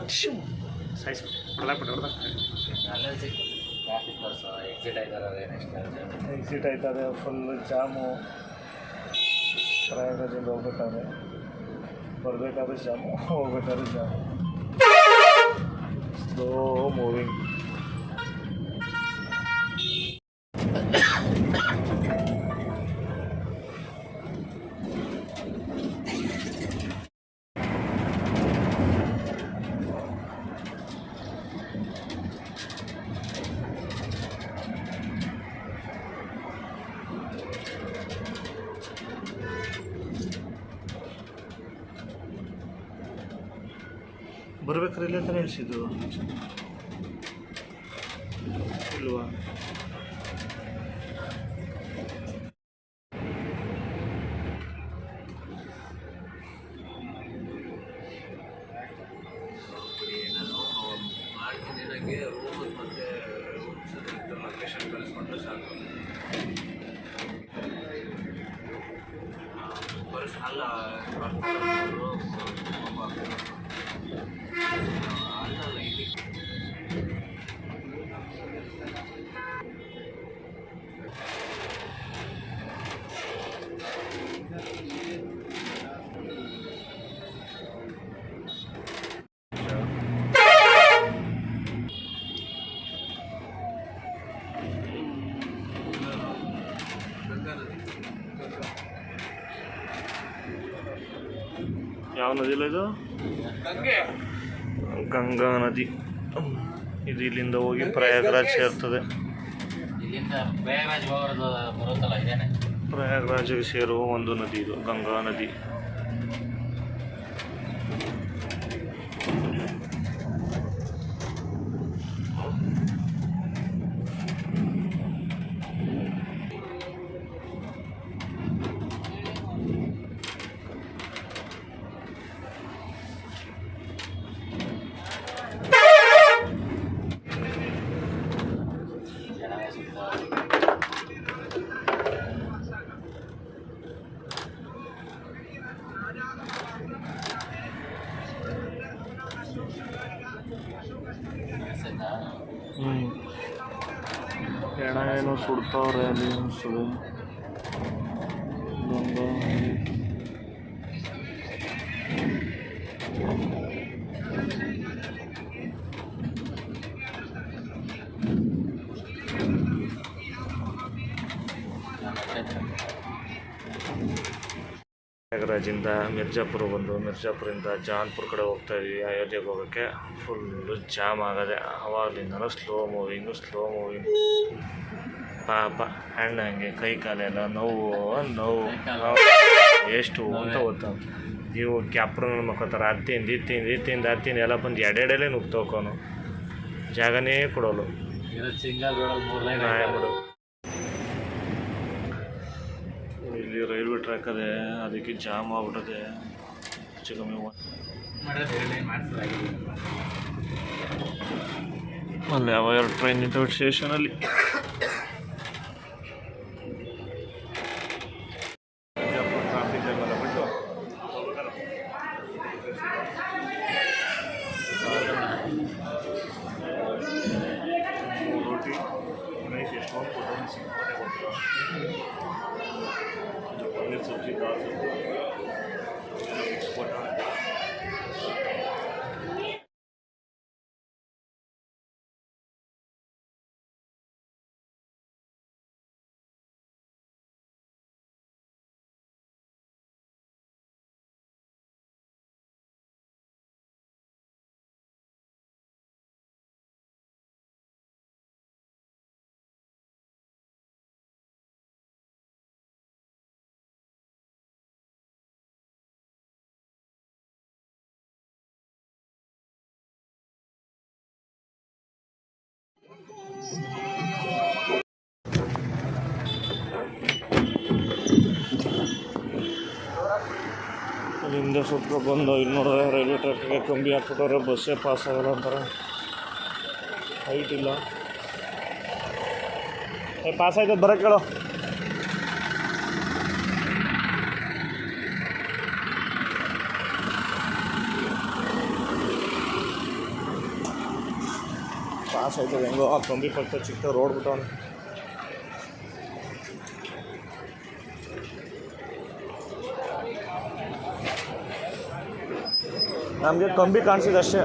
Exit ಆಯ್ತದೆ full jam. ಪ್ರಯಾಗರಾಜಿಂದ ಹೋಗ್ಬೇಕಾದ್ರೆ ಬರಬೇಕಾದ್ರೆ ಜಾಮು, ಹೋಗ್ಬೇಕಾದ್ರೆ ಜಾಮು. Slow moving. ಬರ್ಬೇಕಾದ್ರೆ ಇಲ್ಲ ಅಂತ ಹೇಳಿಸಿದ್ದು ಇಲ್ವಾ? ಲೊಕೇಶನ್ ಕಳಿಸ್ಕೊಂಡ್ರೆ ಸಾಕು. ಅಲ್ಲ ಯಾವ ನದಿಲ್ಲ ಇದು? ಗಂಗಾ ನದಿ. ಇದು ಇಲ್ಲಿಂದ ಹೋಗಿ ಪ್ರಯಾಗರಾಜ್ ಸೇರ್ತದೆ. ಪ್ರಯಾಗರಾಜ್ಗೆ ಸೇರುವ ಒಂದು ನದಿ ಇದು, ಗಂಗಾ ನದಿ. ಹೆಣ ಏನೋ ಸುಡ್ತಾವ್ರೆ ಅಲ್ಲಿ ಅನಿಸ್ತದೆ. ಪ್ರಯಾಗರಾಜಿಂದ ಮಿರ್ಜಾಪುರ ಬಂದು ಮಿರ್ಜಾಪುರಿಂದ ಜಾನ್ಪುರ ಕಡೆ ಹೋಗ್ತಾ ಇದ್ವಿ. ಅಯೋಧ್ಯೆಗೆ ಹೋಗೋಕ್ಕೆ ಫುಲ್ಲು ಜಾಮ್ ಆಗದೆ. ಆವಾಗಲಿಂದನೂ ಸ್ಲೋ ಮೂವಿಂಗ್. ಪಾಪ ಹಣ್ಣು ಹಂಗೆ ಕೈ ಕಾಲೆಲ್ಲ ನೋವು ಎಷ್ಟು ಅಂತ ಗೊತ್ತ. ನೀವು ಕ್ಯಾಪ್ರ ಮಕ್ಕೋತಾರೆ ಹತ್ತಿಂದ ಎಲ್ಲ ಬಂದು ಎರಡೆರಡಲ್ಲೇ ನುಗ್ತೋಕೋನು, ಜಾಗನೇ ಕೊಡೋಲು. ಇಲ್ಲಿ ರೈಲ್ವೆ ಟ್ರ್ಯಾಕ್ ಅದೇ, ಅದಕ್ಕೆ ಜಾಮ್ ಆಗ್ಬಿಟ್ಟದೆ. ಹೆಚ್ಚು ಕಮ್ಮಿ ಅಲ್ಲಿ ಯಾವ ಎರಡು ಟ್ರೈನ್ ನಿಂತವೆ ಸ್ಟೇಷನಲ್ಲಿ. ಟ್ರಾಫಿಕ್ ಜಾಮ್ ಎಲ್ಲ ಬಿಟ್ಟು ರೋಟಿ ರೈಸ್ ಎಷ್ಟೊಂದು ಕೊಟ್ಟು ಸಿಕ್ಕಾಪಟ್ಟೆ ಕೊಟ್ಟರು. ಪನ್ನೀರ್ ಸಬ್ಜಿ, ದಾಲ್ ಸಬ್ಜಿ ಮಿಕ್ಸ್ ಕೊಟ್ಟ. ಅಲ್ಲಿಂದ ಸ್ವಲ್ಪ ಬಂದು ಇಲ್ಲಿ ನೋಡಿದ್ರೆ ರೈಲ್ವೆ ಟ್ರ್ಯಾಕಿಗೆ ಕಂಬಿ ಹಾಕ್ಬಿಟ್ಟವ್ರೆ. ಬಸ್ಸೇ ಪಾಸ್ ಆಗಲ್ಲ ಅಂತಾರೆ, ಹೈಟ್ ಇಲ್ಲ. ಪಾಸ್ ಆಯ್ತದ ಬರೋಕ್ಕೆ ಹೇಳೋ. ಲಾಸ್ ಆಯ್ತದೆ ಹೆಂಗೋ ಆ ಕಂಬಿ ಪಕ್ಕ ಚಿಕ್ಕ ರೋಡ್ ಬಿಟ್ಟವನು. ನಮಗೆ ಕಂಬಿ ಕಾಣಿಸಿದೆ ಅಷ್ಟೇ.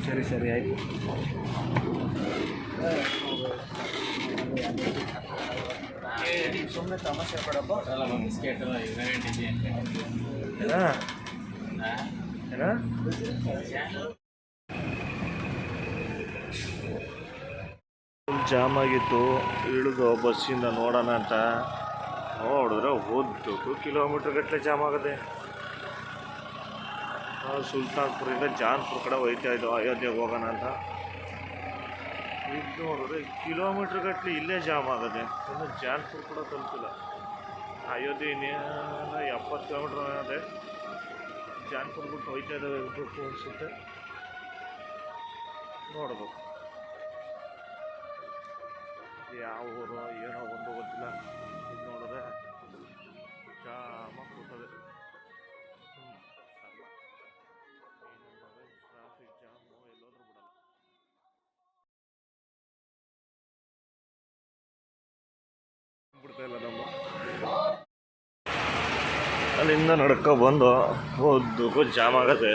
ಸರಿ ಸರಿ ಆಯಿತು. ಸುಮ್ಮನೆ ತಮಾಷೆ ಕೊಡಪ್ಪ ಅಲ್ಲ ಬಿಸ್ಕೆಟ್ ಜಾಮ್ ಆಗಿತ್ತು. ಇಳಿದು ಬಸ್ಸಿಂದ ನೋಡೋಣ ಅಂತ ನೋಡಿದ್ರೆ ಹೋದ್ದು 2 ಕಿಲೋಮೀಟ್ರ್ ಗಟ್ಟಲೆ ಜಾಮ್ ಆಗುತ್ತೆ. ಸುಲ್ತಾನ್ಪುರಿಂದ ಜಾನ್ಪುರ ಕಡೆ ಹೋಯ್ತಾ ಇದ್ದೋ ಅಯೋಧ್ಯೆಗೆ ಹೋಗೋಣ ಅಂತ. ಇದು ನೋಡಿದ್ರೆ ಕಿಲೋಮೀಟ್ರ್ ಗಟ್ಟಲೆ ಇಲ್ಲೇ ಜಾಮ್ ಆಗುತ್ತೆ. ಇನ್ನು ಜಾನ್ಪುರ ಕೂಡ ತಲುಪಿಲ್ಲ. ಅಯೋಧ್ಯೆ ಇನ್ನೇನು 70 ಕಿಲೋಮೀಟ್ರ್ ಅದೇ. ಜಾನ್ಪುರ ಬಿಟ್ಟು ಹೋಯ್ತಾ ಇದ್ದಾವೆ ಅನಿಸುತ್ತೆ. ನೋಡ್ಬೇಕು ಯಾವ ಊರು ಏನೋ ಒಂದು ಗೊತ್ತಿಲ್ಲ. ಇದು ನೋಡಿದ್ರೆ ಜಾಮ ಕೂತದೆ. ಟ್ರಾಫಿಕ್ ಜಾಮು ಎಲ್ಲೋದ್ರೂ ಬಿಡಲ್ಲ. ಬಿಡ್ತಾ ಇಲ್ಲ ನಮ್ಮ ಅಲ್ಲಿಂದ ನಡ್ಕೊ ಬಂದು ಹೋದಕ್ಕೂ ಜಾಮ್ ಆಗತ್ತೆ.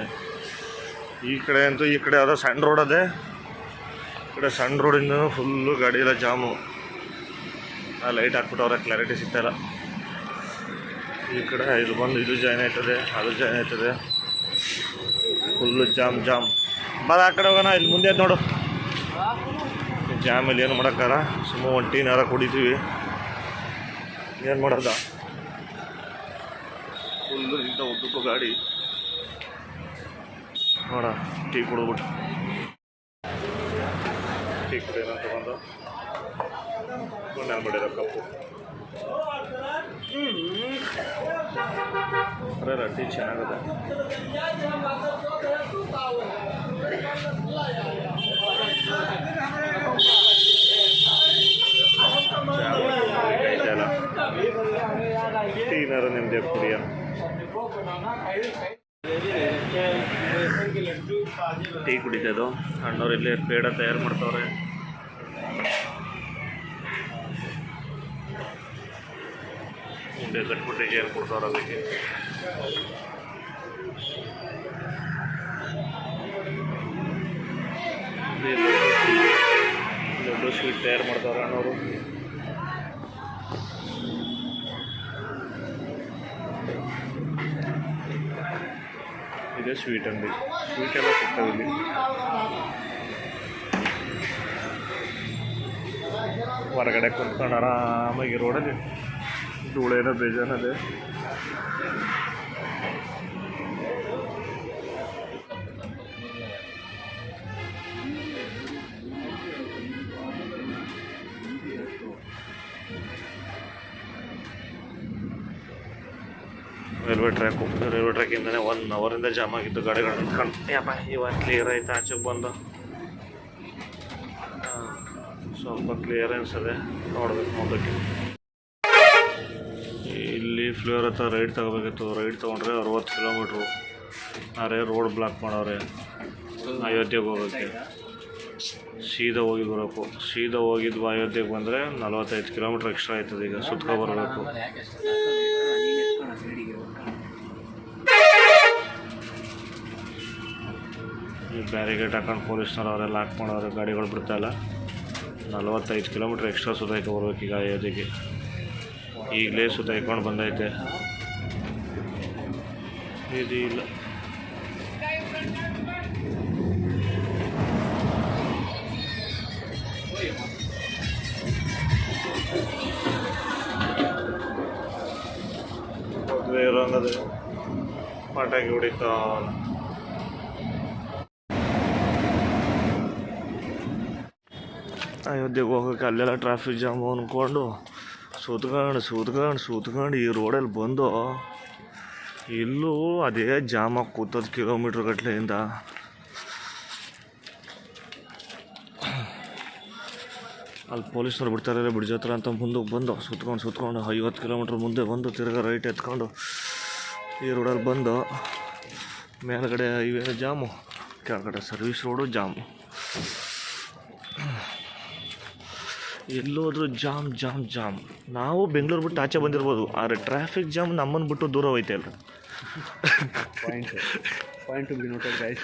ಈ ಕಡೆ ಅಂತೂ ಈ ಕಡೆ ಯಾವುದೋ ಸಣ್ಣ ರೋಡ್ ಅದೇ. ಈ ಕಡೆ ಸಣ್ಣ ರೋಡಿಂದ ಫುಲ್ಲು ಗಾಡಿ ಎಲ್ಲ ಜಾಮು. ಲೈಟ್ ಹಾಕ್ಬಿಟ್ಟವ್ರೆ, ಕ್ಲಾರಿಟಿ ಸಿಗ್ತಾಯಿಲ್ಲ. ಈ ಕಡೆ ಇದು ಬಂದು ಇದು ಜಾಯ್ನ್ ಆಯ್ತದೆ, ಅದು ಜಾಯ್ನ್ ಆಯ್ತದೆ. Full jam jam. ಬರ ಆ ಕಡೆ ಹೋಗೋಣ. ಇಲ್ಲಿ ಮುಂದೆ ನೋಡು ಜಾಮಲ್ಲಿ ಏನು ಮಾಡೋಕ್ಕಾಗ. ಸುಮ್ಮನೆ ಒಂದು ಟೀನಾರ ಕುಡಿತೀವಿ, ಏನು ಮಾಡೋದ. ಫುಲ್ಲು ಇಂಥ ಉದ್ದಕ್ಕೂ ಗಾಡಿ ನೋಡ. ಟೀ ಕುಡಿದ್ಬಿಟ್ಟು ಟೀ ಕುಡಿಯೋಣ ತಗೊಂಡು ನಾನು ಮಾಡಿರೋ ಕಪ್ಪು ಅರೆ ಟೀ ಚೆನ್ನಾಗಿದೆ. ಟೀನಾರ ನಿಮ್ದೆ ಕುಡಿಯೋಣ. ಟೀ ಕುಡಿತದು. ಅಣ್ಣವ್ರು ಇಲ್ಲೇ ಪೇಡ ತಯಾರು ಮಾಡ್ತವ್ರೆ. ಉಂಡೆ ಕಟ್ಬಿಟ್ಟು ಏನು ಕೊಡ್ತಾವ್ರೆ ಅದಕ್ಕೆ. ದೊಡ್ಡ ಸ್ವೀಟ್ ತಯಾರು ಮಾಡ್ತಾವ್ರೆ ಅಣ್ಣವರು. ಇದೇ ಸ್ವೀಟ್ ಅಂಗಡಿ. ಸ್ವೀಟ್ ಎಲ್ಲ ಸಿಗ್ತವೆ ಇಲ್ಲಿ. ಹೊರಗಡೆ ಕುಂತ್ಕೊಂಡು ಆರಾಮಾಗಿ ರೋಡಲ್ಲಿ ಧೂಳೇನೋ ಬೇಜಾನದೆ. ರೈಲ್ವೆ ಟ್ರ್ಯಾಕಿಂದನೇ 1 ಅವರಿಂದ ಜಾಮ್ ಆಗಿತ್ತು ಗಾಡಿಗಳು ನಿಂತ್ಕೊಂಡು. ಯಪ್ಪ ಇವಾಗ ಕ್ಲಿಯರ್ ಆಯ್ತು. ಆಚೆಗೆ ಬಂದು ಸ್ವಲ್ಪ ಕ್ಲಿಯರ್ ಅನಿಸ್ತದೆ. ನೋಡ್ಬೇಕು ನೋಡೋಕ್ಕೆ. ಇಲ್ಲಿ ಫ್ಲೇವರ್ ಹತ್ರ ರೈಡ್ ತಗೋಬೇಕಿತ್ತು. ರೈಡ್ ತೊಗೊಂಡ್ರೆ 60 ಕಿಲೋಮೀಟ್ರು. ಆದರೆ ರೋಡ್ ಬ್ಲಾಕ್ ಮಾಡವ್ರೆ. ಅಯೋಧ್ಯೆಗೆ ಹೋಗೋಕ್ಕೆ ಸೀದಾ ಹೋಗಿ ಬರಬೇಕು. ಸೀದಾ ಹೋಗಿದ್ವು ಅಯೋಧ್ಯೆಗೆ ಬಂದರೆ 45 ಕಿಲೋಮೀಟ್ರ್ ಎಕ್ಸ್ಟ್ರಾ ಆಯ್ತದೆ. ಈಗ ಸುತ್ಕೊ ಬರಬೇಕು. ಈ ಬ್ಯಾರಿಗೇಟ್ ಹಾಕೊಂಡು ಪೊಲೀಸ್ನವ್ರು ಅವರೆಲ್ಲ ಲಾಕ್ ಮಾಡೋರು. ಗಾಡಿಗಳು ಬಿಡ್ತಾಯಿಲ್ಲ. 45 ಕಿಲೋಮೀಟ್ರ್ ಎಕ್ಸ್ಟ್ರಾ ಸುತ್ತಾಯ್ಕೊ ಬರ್ಬೇಕು ಈಗ ಅಯೋಧ್ಯೆಗೆ. ಈಗಲೇ ಸುತ್ತಾಯ್ಕೊಂಡು ಬಂದೈತೆ. ಇದು ಇಲ್ಲ ಮದುವೆ ಇರೋಂಗದೆ ಪಟಾಕಿ ಹೊಡಿತಾ. ಅಯೋಧ್ಯೆಗೆ ಹೋಗೋಕ್ಕೆ ಅಲ್ಲೆಲ್ಲ ಟ್ರಾಫಿಕ್ ಜಾಮು ಅಂದ್ಕೊಂಡು ಸುತ್ಕೊಂಡು ಈ ರೋಡಲ್ಲಿ ಬಂದು ಇಲ್ಲೂ ಅದೇ ಜಾಮಾಗಿ ಕೂತದ್ದು ಕಿಲೋಮೀಟ್ರ್ ಗಟ್ಟಲೆಯಿಂದ. ಅಲ್ಲಿ ಪೊಲೀಸ್ನವ್ರು ಬಿಡ್ತಾರೆ ಬ್ರಿಡ್ಜ್ ಹತ್ರ ಅಂತ ಮುಂದಕ್ಕೆ ಬಂದು ಸುತ್ಕೊಂಡು 50 ಕಿಲೋಮೀಟ್ರ್ ಮುಂದೆ ಬಂದು ತಿರ್ಗಾ ರೈಟ್ ಎತ್ಕೊಂಡು ಈ ರೋಡಲ್ಲಿ ಬಂದು ಮೇಲ್ಗಡೆ ಹೈವೇ ಜಾಮು, ಕೆಳಗಡೆ ಸರ್ವಿಸ್ ರೋಡು ಜಾಮು. ಎಲ್ಲೋದ್ರೂ ಜಾಮ್ ಜಾಮ್ ಜಾಮ್. ನಾವು ಬೆಂಗಳೂರು ಬಿಟ್ಟು ಆಚೆ ಬಂದಿರ್ಬೋದು, ಆದರೆ ಟ್ರಾಫಿಕ್ ಜಾಮ್ ನಮ್ಮನ್ನು ಬಿಟ್ಟು ದೂರ ಹೋಯ್ತಾ ಇಲ್ಲ. Point to be noted guys.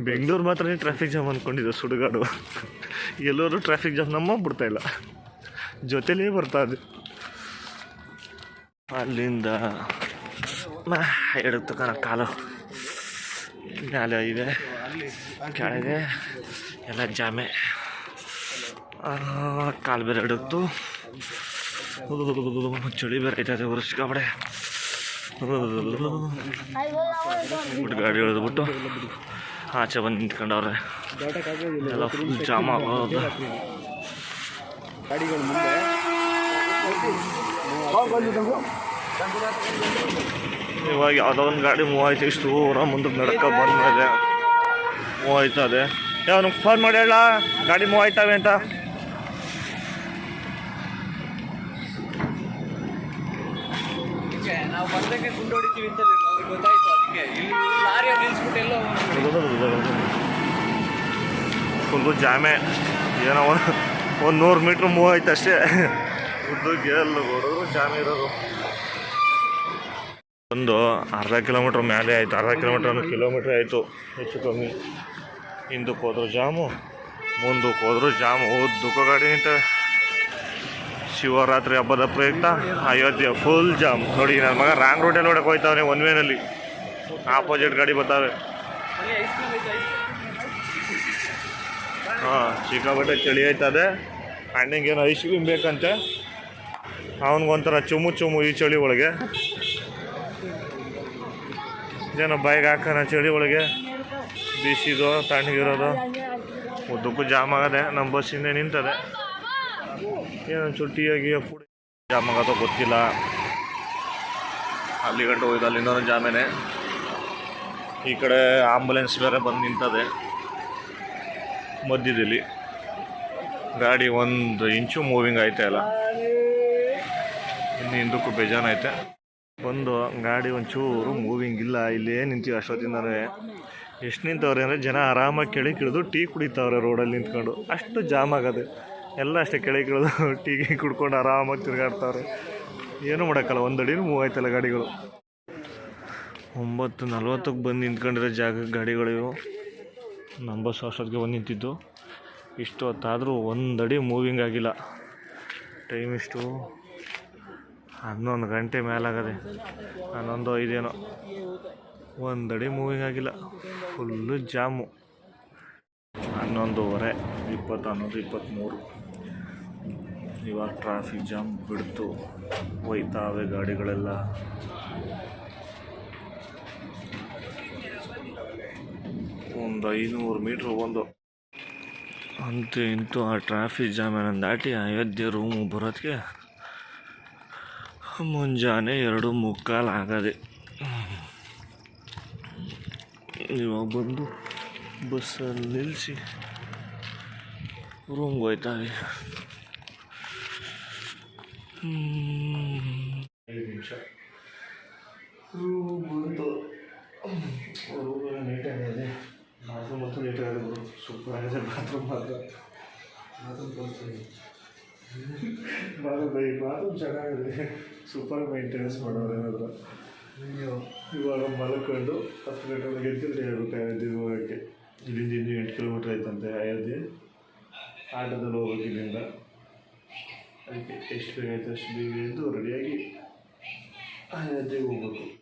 Bengaluru ಮಾತ್ರ ಟ್ರಾಫಿಕ್ ಜಾಮ್ ಅಂದ್ಕೊಂಡಿದ್ದೆ, ಸುಡುಗಾಡು. ಎಲ್ಲರೂ ಟ್ರಾಫಿಕ್ ಜಾಮ್ ನಮ್ಮ ಬಿಡ್ತಾ ಇಲ್ಲ, ಜೊತೆಲೇ ಬರ್ತಾ ಇದೆ. ಅಲ್ಲಿಂದ ಎಡಕ್ಕೆ ತಗೋಣ ಕಾಲು ಮೇಲೆ ಇದೆ, ಕೆಳಗೆ ಎಲ್ಲ ಜಾಮೆ. ಕಾಲು ಬೇರೆ ಎಡಕ್ತು, ಚಳಿ ಬೇರೆ ಐತದೆ ವರ್ಷ ಕಬಡೆ. ಬಿಟ್ಟು ಗಾಡಿ ಎಳೆದ್ಬಿಟ್ಟು ಆಚೆ ಬಂದು ನಿಂತ್ಕೊಂಡವ್ರೆ. ಎಲ್ಲ ಫುಲ್ ಜಾಮ್ ಆಗೋದು. ಇವಾಗ ಯಾವುದೋ ಒಂದು ಗಾಡಿ ಮೂವ್ ಆಯ್ತು, ಇಷ್ಟು ದೂರ ಮುಂದಕ್ಕೆ ನಡ್ಕ ಬಂದಮೇಲೆ ಮೂವ್ ಆಯ್ತದೆ. ಅವನಿಗೆ ಫೋನ್ ಮಾಡಿ ಹೇಳ ಗಾಡಿ ಮೂವ್ ಆಯ್ತವೆ ಅಂತ. ನಾವು ಬಂದಕ್ಕೆ ಗುಂಡು ಹೊಡಿತೀವಿ ಅಂತ ಅವ್ರಿಗೆ ಗೊತ್ತಾಯ್ತು. ಅದಕ್ಕೆ ಇಲ್ಲಿ ಲಾರಿಯಲ್ಲಿ ನಿಲ್ಸ್ಬಿಟ್ಟು ಎಲ್ಲೋ ಫುಲ್ಲು ಜಾಮೆ. ಏನೋ ಒಂದು 100 ಮೀಟ್ರ್ ಮೂವ್ ಆಯ್ತು ಅಷ್ಟೇ. ಉದ್ದಕ್ಕೆ ಎಲ್ಲ ಹೊಡೆದ್ರು ಜಾಮೆ ಇರೋದು. ಒಂದು ಅರ್ಧ ಕಿಲೋಮೀಟ್ರ್ ಮೇಲೆ ಆಯಿತು, ಅರ್ಧ ಕಿಲೋಮೀಟ್ರ್ 1 ಕಿಲೋಮೀಟ್ರ್ ಆಯಿತು ಹೆಚ್ಚು ಕಮ್ಮಿ. ಹಿಂದಕ್ಕೆ ಹೋದ್ರು ಜಾಮು, ಮುಂದಕ್ಕೆ ಹೋದ್ರು ಜಾಮು. ಉದ್ದಕ್ಕೂ ಗಾಡಿ ನಿಂತವೆ. ಶಿವರಾತ್ರಿ ಹಬ್ಬದ ಪ್ರಯುಕ್ತ ಅಯೋಧ್ಯೆ ಫುಲ್ ಜಾಮ್. ನೋಡಿ ನನ್ನ ಮಗ ರಾಂಗ್ ರೋಡಲ್ಲಿ ಹೊಡಕ್ಕೆ ಹೋಯ್ತವನೆ, ಒನ್ ವೇನಲ್ಲಿ ಆಪೋಸಿಟ್ ಗಾಡಿ ಬರ್ತಾವೆ. ಹಾಂ, ಸಿಕ್ಕಾಪಟ್ಟೆ ಚಳಿ ಆಯ್ತದೆ. ಅಣ್ಣಂಗೇನು ಐಸ್ ಕ್ರೀಮ್ ಬೇಕಂತೆ, ಅವನಿಗೊಂಥರ ಚುಮ್ಮು ಈ ಚಳಿ ಒಳಗೆ. ಏನೋ ಬಾಯಿಗೆ ಹಾಕೋಣ ಚಳಿ ಒಳಗೆ, ಬಿಸಿದು ತಣ್ಣಗಿರೋದು. ಉದ್ದಕ್ಕೂ ಜಾಮ್ ಆಗದೆ. ನಮ್ಮ ಬಸ್ ಹಿಂದೆ ನಿಂತದೆ. ಏನೊಂಚೂರು ಟೀಯಾಗಿ ಪುಡಿ ಜಾಮ್ ಆಗೋದು ಗೊತ್ತಿಲ್ಲ. ಅಲ್ಲಿ ಗಂಟು ಹೋಯ್ತು, ಅಲ್ಲಿಂದ ಜಾಮೇನೆ. ಈ ಕಡೆ ಆಂಬುಲೆನ್ಸ್ ಬೇರೆ ಬಂದು ನಿಂತದೆ ಮಧ್ಯದಲ್ಲಿ. ಗಾಡಿ 1 ಇಂಚು ಮೂವಿಂಗ್ ಆಯ್ತಾ ಇಲ್ಲ, ಇನ್ನು ಹಿಂದಕ್ಕೂ ಬೇಜಾನೈತೆ. ಬಂದು ಗಾಡಿ ಒಂಚೂರು ಮೂವಿಂಗ್ ಇಲ್ಲ. ಇಲ್ಲೇ ನಿಂತೀವಿ ಅಷ್ಟೊತ್ತಿಂದನೇ. ಎಷ್ಟು ನಿಂತವ್ರೆ ಅಂದರೆ ಜನ ಆರಾಮಾಗಿ ಕೆಳಗೆ ಇಳಿದು ಟೀ ಕುಡಿತಾವ್ರೆ ರೋಡಲ್ಲಿ ನಿಂತ್ಕೊಂಡು. ಅಷ್ಟು ಜಾಮ್ ಆಗದೆ. ಎಲ್ಲ ಅಷ್ಟೇ ಕೆಳಗೆ ಇಳಿದು ಟೀ ಕುಡ್ಕೊಂಡು ಆರಾಮಾಗಿ ತಿರುಗಾಡ್ತಾವ್ರೆ. ಏನೂ ಮಾಡೋಕ್ಕಲ್ಲ, 1 ಅಡಿನೂ ಮೂವ್ ಆಯ್ತಲ್ಲ ಗಾಡಿಗಳು. 9:40ಕ್ಕೆ ಬಂದು ನಿಂತ್ಕೊಂಡಿರೋ ಜಾಗಕ್ಕೆ ಗಾಡಿಗಳಿವು. ನಮ್ಮ ಬಸ್ ಅಷ್ಟೊತ್ತಿಗೆ ಬಂದು ನಿಂತಿದ್ದು. ಇಷ್ಟು ಹೊತ್ತಾದರೂ 1 ಅಡಿ ಮೂವಿಂಗ್ ಆಗಿಲ್ಲ. ಟೈಮ್ ಇಷ್ಟು 11 ಗಂಟೆ ಮೇಲಾಗದೆ, 11:05 ಏನೋ. 1 ಅಡಿ ಮೂವಿಂಗ್ ಆಗಿಲ್ಲ, ಫುಲ್ಲು ಜಾಮು. 11:20, 20, 23. ಇವಾಗ ಟ್ರಾಫಿಕ್ ಜಾಮ್ ಬಿಡ್ತು, ಹೋಯ್ತಾವೆ ಗಾಡಿಗಳೆಲ್ಲ. ಒಂದು 500 ಮೀಟ್ರ್ ಒಂದು. ಅಂತೂ ಇಂತೂ ಆ ಟ್ರಾಫಿಕ್ ಜಾಮನ್ನು ದಾಟಿ ಅಯೋಧ್ಯೆ ರೂಮು ಬರೋದಕ್ಕೆ ಮುಂಜಾನೆ 2:45 ಆಗದೆ. ಇವಾಗ ಬಂದು ಬಸ್ಸಲ್ಲಿ ನಿಲ್ಲಿಸಿ ರೂಮ್ಗೆ ಹೋಯ್ತಾವೆ. 5 ನಿಮಿಷ ರೂಮ್ ಬಂತು. ರೂಮೆಲ್ಲ ನೀಟಾಗಿದೆ, ಬಾತ್ರೂಮ್ ಅಂತೂ ನೀಟಾಗಿದೆ, ಸೂಪರ್ ಆಗಿದೆ ಬಾತ್ರೂಮ್ ಮಾತ್ರ. ಬಾತ್ರೂಮ್ ಚೆನ್ನಾಗಿದೆ, ಸೂಪರ್ ಮೇಂಟೆನೆನ್ಸ್ ಮಾಡೋರು ಏನಾದ್ರು. ಇವಾಗ ಮಲ್ಕೊಂಡು 10 ಗಂಟೆಗೆ ಎದ್ದು ಹೇಳ್ಬೇಕು ಅಯೋಧ್ಯೆ ಹೋಗೋಕ್ಕೆ. ಇಲ್ಲಿಂದ ಇನ್ನೂ 8 ಕಿಲೋಮೀಟ್ರ್ ಆಯ್ತಂತೆ ಅಯೋಧ್ಯೆ. ಆಟೋದಲ್ಲಿ ಹೋಗ್ಬೇಕು ಇಲ್ಲಿಂದ. ಅದಕ್ಕೆ ಎಷ್ಟು ಬೇಗ ಆಯ್ತು ಅಷ್ಟು ಬೇಗ ಎದ್ದು ರೆಡಿಯಾಗಿ ಅಯೋಧ್ಯೆಗೆ ಹೋಗ್ಬೇಕು.